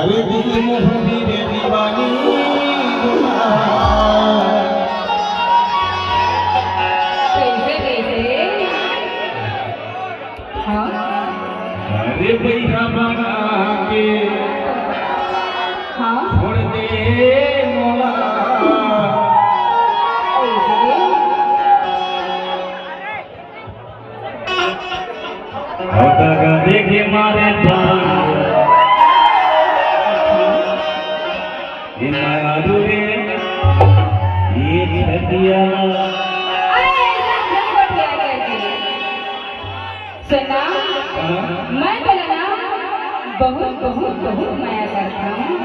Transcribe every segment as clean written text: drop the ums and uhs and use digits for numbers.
अरे दिल मोहनी रे दीवानी कैसे कैसे हाँ अरे भैया बना के हाँ छोड़ दे मोला देखे मारे मारू रे ये छतिया सुना मैं बोला ना बहुत बहुत बहुत माया करता हूँ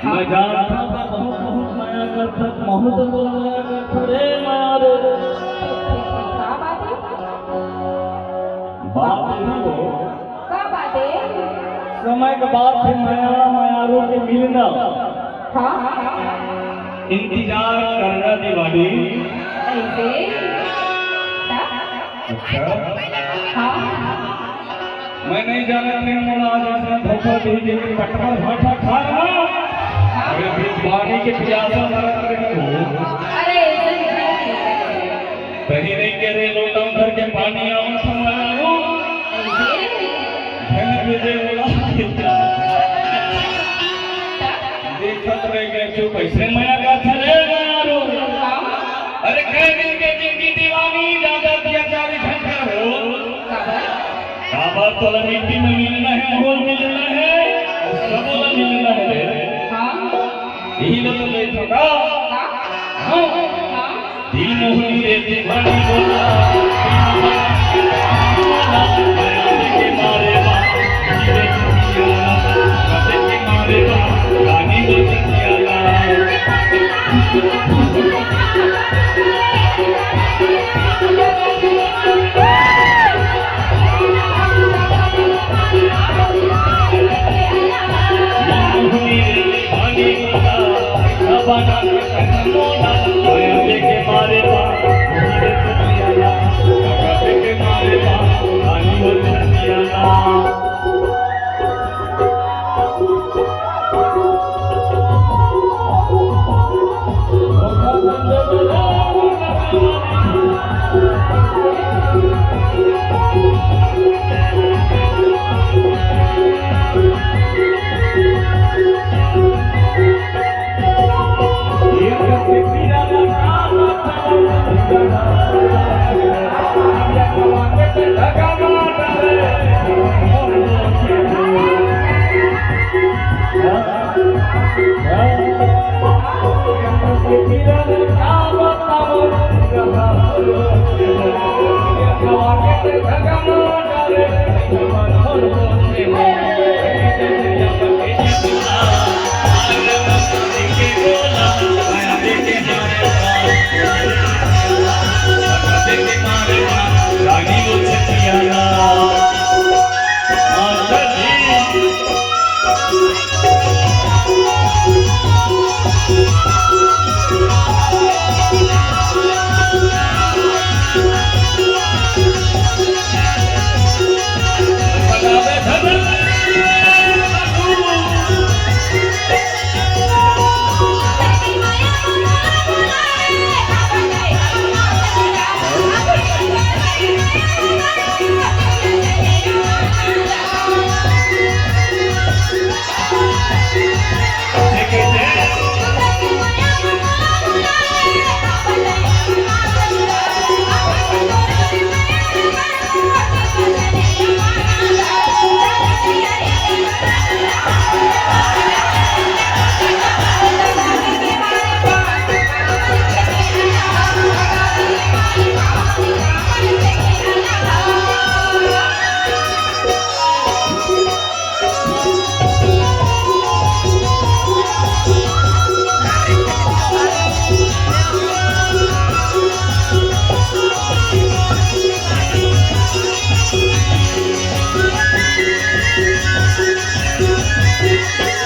मैं जानता था बहुत बहुत माया करता बहुत बोला माया करता रे माया रे क्या बात है बात नहीं हो क्या बात है समय के बाद फिर माया मायारों के मिलना हाँ हाँ इंतजार करना दिवाली ऐसे अच्छा हाँ मैं नहीं जाना निर्मला जैसा धोखा दे के पटवा भाटा खा रहा अरे फिर पानी के प्यासा मरा रही हो अरे ऐसे नहीं सही नहीं कह रहे लोटा उधर के पानी आऊं समाया धन मुझे बोला देखत रह गए क्यों कैसे माया का थरे मारो अरे कई दिन के जिंदगी दीवानी ज्यादा दिया 4 घंटे हो काबर तो मिट्टी में मिलना है मोल मिलना है सब मिलना है यही लोग ले छोड़ा हाँ दिल मोहनी रे दीवानी बोला के मारे रानी Thank you.